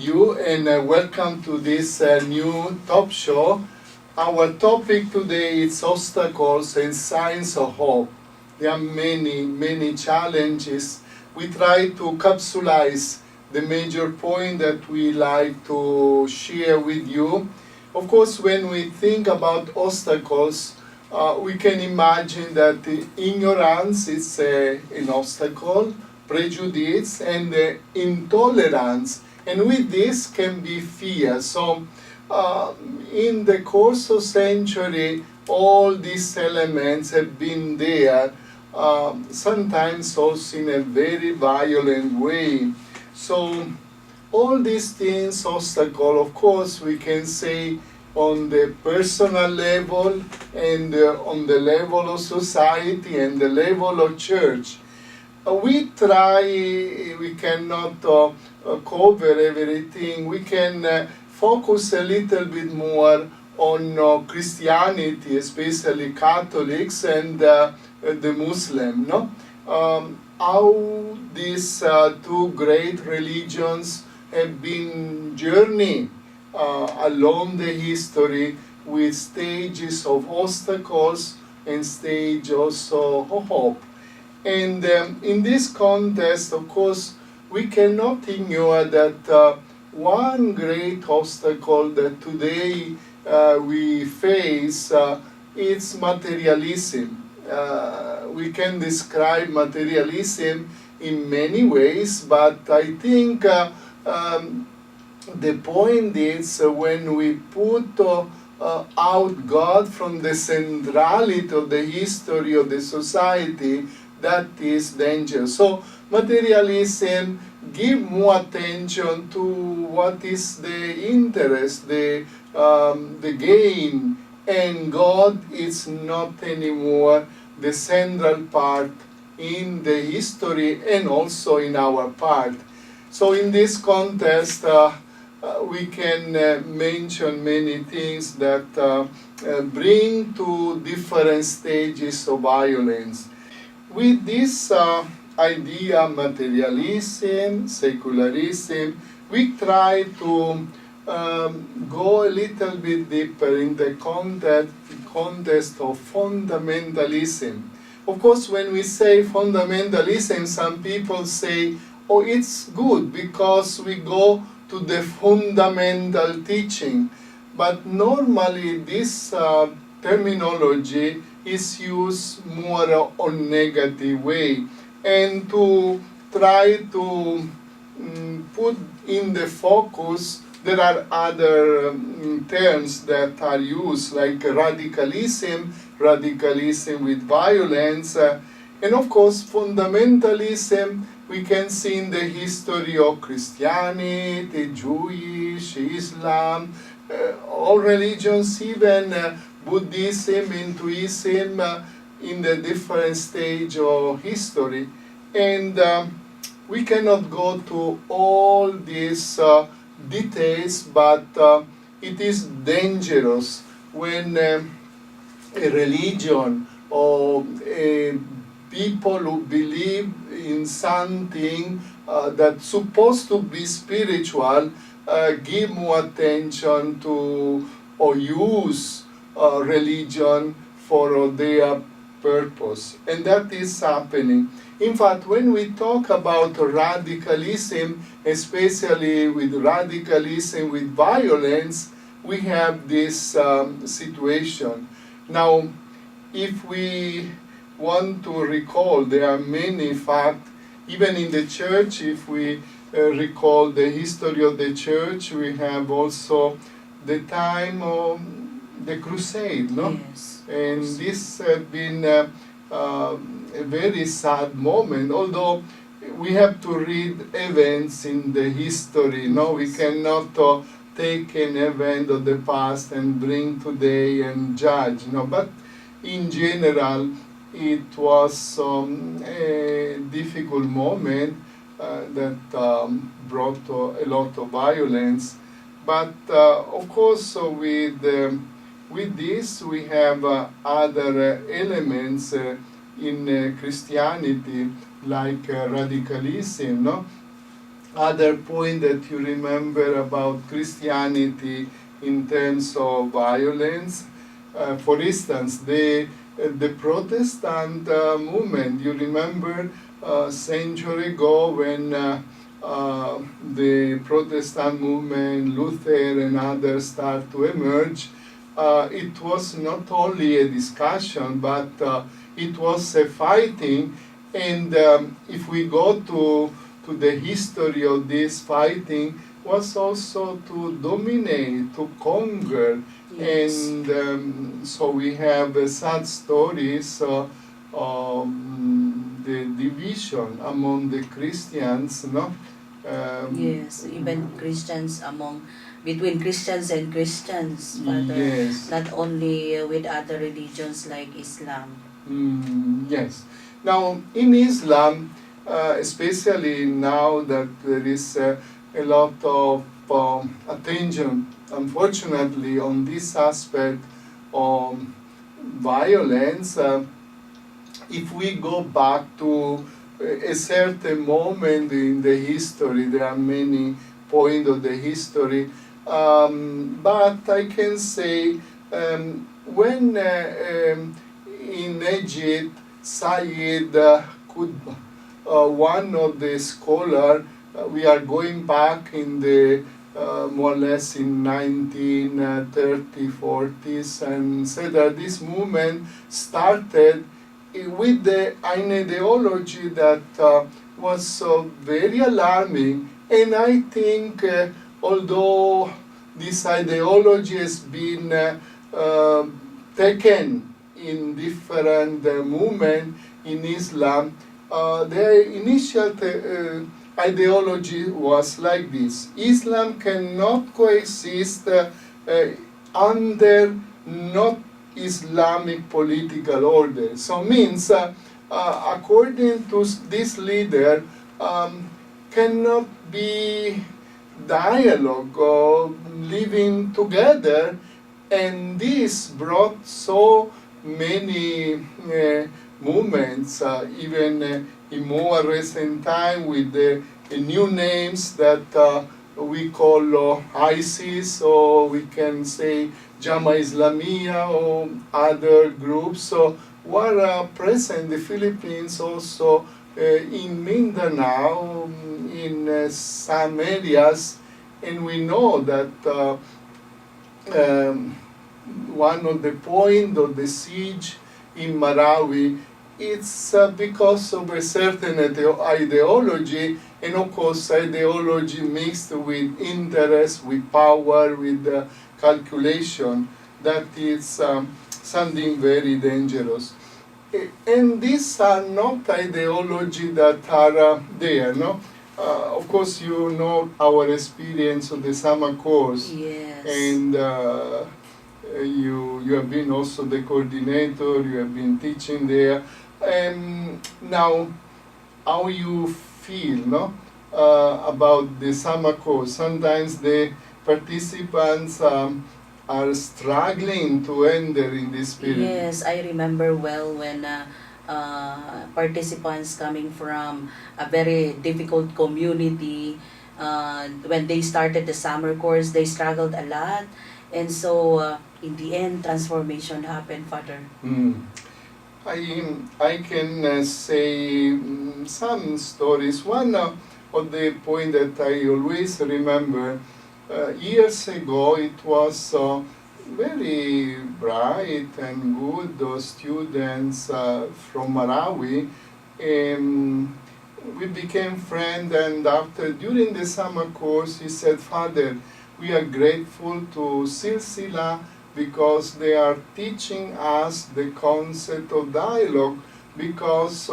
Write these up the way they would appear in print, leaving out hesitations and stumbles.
you and welcome to this new top show. Our topic today is obstacles and signs of hope. There are many challenges. We try to capsulize the major point that we like to share with you. Of course, when we think about obstacles, we can imagine that ignorance is an obstacle, prejudice, and intolerance. And with this can be fear. So in the course of century, all these elements have been there, sometimes also in a very violent way. So all these things, obstacle, of course, we can say on the personal level and on the level of society and the level of church. We cannot cover everything. We can focus a little bit more on Christianity, especially Catholics and the Muslim, no? How these two great religions have been journeying along the history with stages of obstacles and stages of hope. And in this context, of course, we cannot ignore that one great obstacle that today we face is materialism. We can describe materialism in many ways, but I think the point is when we put out God from the centrality of the history of the society, that is dangerous. So materialism give more attention to what is the interest, the gain, and God is not anymore the central part in the history and also in our part. So in this context, we can mention many things that bring to different stages of violence. With this idea, materialism, secularism, we try to go a little bit deeper in the context of fundamentalism. Of course, when we say fundamentalism, some people say, oh, it's good because we go to the fundamental teaching. But normally this terminology is used more on negative way, and to try to put in the focus, there are other terms that are used like radicalism with violence, and of course fundamentalism we can see in the history of Christianity, Jewish, Islam, all religions, even Buddhism, Hinduism, in the different stage of history. And we cannot go to all these details, but it is dangerous when a religion or a people who believe in something that's supposed to be spiritual give more attention to or use religion for their purpose. And that is happening. In fact, when we talk about radicalism, especially with radicalism with violence, we have this situation. Now, if we want to recall, there are many facts, even in the church, if we recall the history of the church, we have also the time of the crusade, no? Yes. And this has been a very sad moment, although we have to read events in the history, no? We cannot take an event of the past and bring today and judge, no? But in general, it was a difficult moment that brought a lot of violence. But of course, with this, we have other elements in Christianity, like radicalism, no? other point that you remember about Christianity in terms of violence. For instance, the Protestant movement, you remember a century ago when the Protestant movement, Luther and others start to emerge, it was not only a discussion, but it was a fighting. And if we go to the history of this fighting, was also to dominate, to conquer. Yes. And so we have sad stories of the division among the Christians, no? Yes, even Christians between Christians and Christians, Father. Yes. Not only with other religions like Islam. Yes. Now, in Islam, especially now that there is a lot of attention, unfortunately, on this aspect of violence, if we go back to a certain moment in the history, there are many points of the history, but I can say when in Egypt, Sayyid Qutb, one of the scholars, we are going back in the more or less in 1930s, 40s, and said that this movement started with an ideology that was very alarming. And I think although this ideology has been taken in different movements in Islam, the initial ideology was like this: Islam cannot coexist under not Islamic political order. So means, according to this leader, cannot be dialogue or living together, and this brought so many movements, even in more recent time with the new names that we call ISIS, or we can say Jama Islamia, or other groups were present in the Philippines, also in Mindanao, in some areas, and we know that one of the points of the siege in Marawi, it's because of a certain ideology, and of course ideology mixed with interest, with power, with calculation, that is something very dangerous. And these are not ideology that are there, no? Of course, you know our experience of the summer course. Yes. And you have been also the coordinator, you have been teaching there. Now, how you feel, no? About the summer course? Sometimes the participants are struggling to enter in this spirit. Yes, I remember well when participants coming from a very difficult community, when they started the summer course, they struggled a lot. And so, in the end, transformation happened, Father. I can say some stories. One of the point that I always remember, years ago, it was very bright and good students from Marawi. We became friends, and during the summer course, he said, "Father, we are grateful to Silsila because they are teaching us the concept of dialogue, because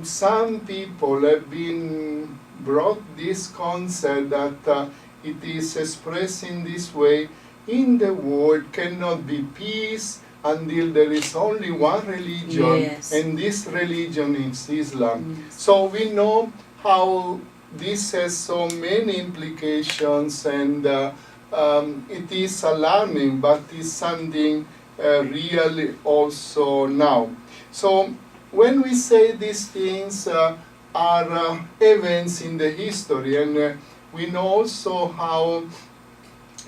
some people have been brought this concept that it is expressed in this way. In the world cannot be peace until there is only one religion, Yes. and this religion is Islam." Yes. So we know how this has so many implications, and it is alarming, but it's something really also now. So when we say these things, are events in the history, and we know also how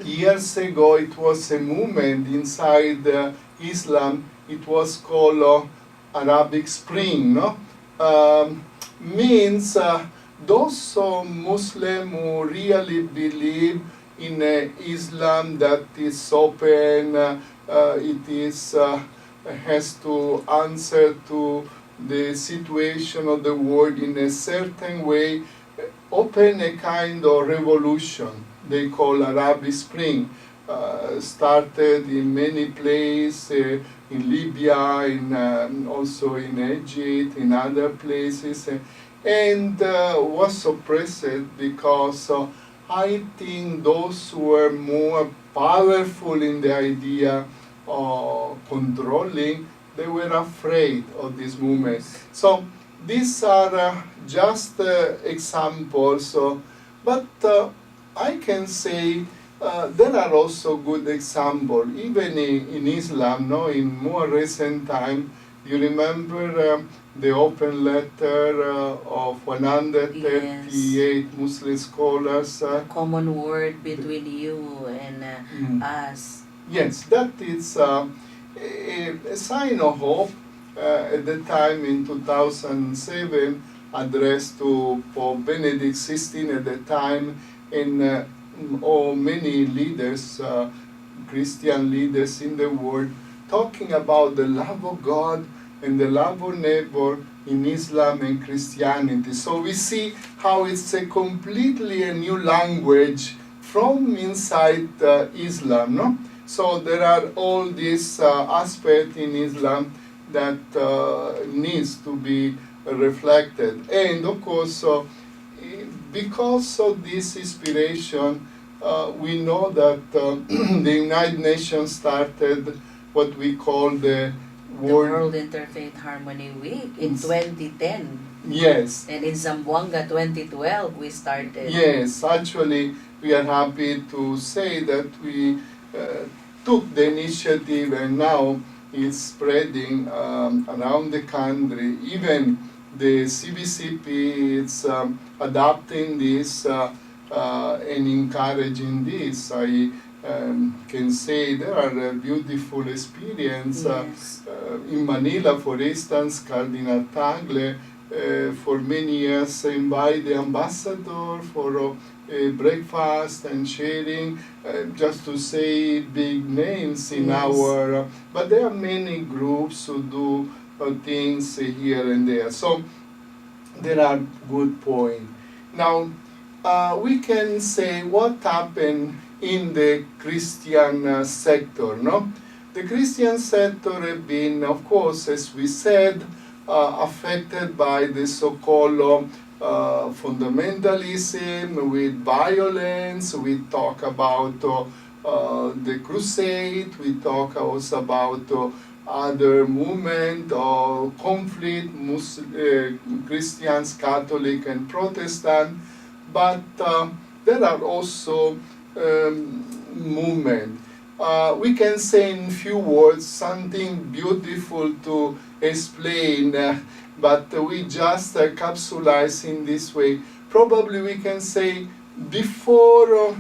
years ago it was a movement inside Islam. It was called Arabic Spring, no? Means those Muslims who really believe in Islam that is open, it is has to answer to the situation of the world in a certain way, open a kind of revolution they call Arabic Spring. Started in many places, in Libya, also in Egypt, in other places, and was suppressed because I think those who were more powerful in the idea of controlling, they were afraid of this movement. So these are just examples, but I can say there are also good examples, even in Islam, no? In more recent time. You remember the open letter of 138 Yes. Muslim scholars? The common word between you and us. Yes, that is a sign of hope at the time in 2007, addressed to Pope Benedict XVI at the time, and many leaders, Christian leaders in the world, talking about the love of God and the love of neighbor in Islam and Christianity. So we see how it's a completely a new language from inside Islam, no? So there are all these aspects in Islam that needs to be reflected. And of course, because of this inspiration, we know that the United Nations started what we call the World Interfaith Harmony Week in 2010. Yes. And in Zamboanga 2012 we started. Yes, actually we are happy to say that we took the initiative, and now it's spreading around the country. Even the CBCP is adopting this and encouraging this. I can say there are beautiful experiences. Yes. In Manila, for instance, Cardinal Tagle for many years invite the ambassador for breakfast and sharing, just to say big names in Yes. our, but there are many groups who do things here and there. So there are good points. Now, we can say what happened in the Christian sector, no? The Christian sector have been, of course, as we said, affected by the so-called fundamentalism with violence. We talk about the crusade, we talk also about other movement or conflict, Christians, Catholic and Protestant, but there are also movement. We can say in few words something beautiful to explain, but we just capsulize in this way. Probably we can say before,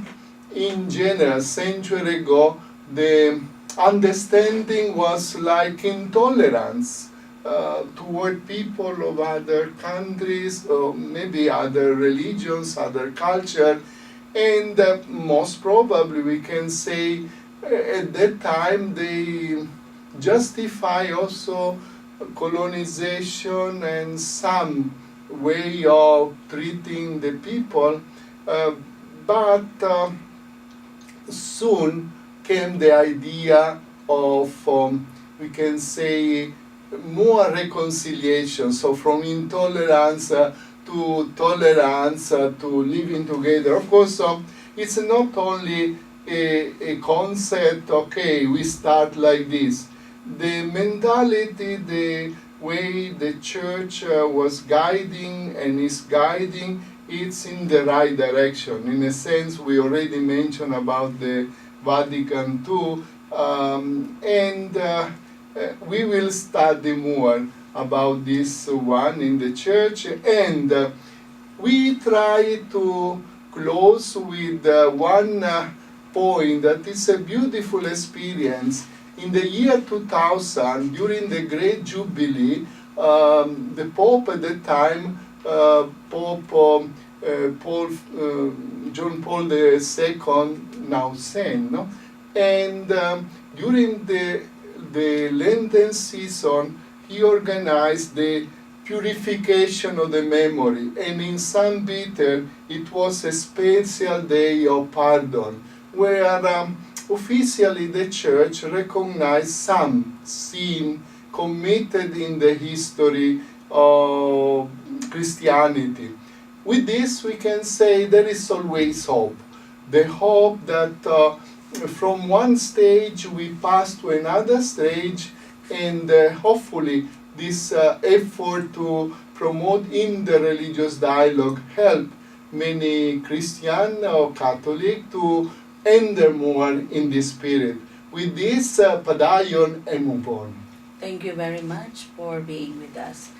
in general, century ago, the understanding was like intolerance toward people of other countries, or maybe other religions, other culture, and most probably we can say at that time they justify also colonization and some way of treating the people, but soon came the idea of, we can say, more reconciliation. So from intolerance to tolerance, to living together. Of course, it's not only a concept, okay, we start like this. The mentality, the way the church was guiding and is guiding, it's in the right direction. In a sense, we already mentioned about the Vatican II, and we will study more about this one in the church, and we try to close with one point that is a beautiful experience. In the year 2000, during the Great Jubilee, the Pope at the time, Pope John Paul II, now Saint, no? And during the Lenten season, he organized the purification of the memory, and in St. Peter it was a special day of pardon, where officially the Church recognized some sin committed in the history of Christianity. With this we can say there is always hope. The hope that from one stage we pass to another stage, and hopefully this effort to promote interreligious dialogue help many Christian or Catholic to enter more in this spirit. With this, padayon and move on. Thank you very much for being with us.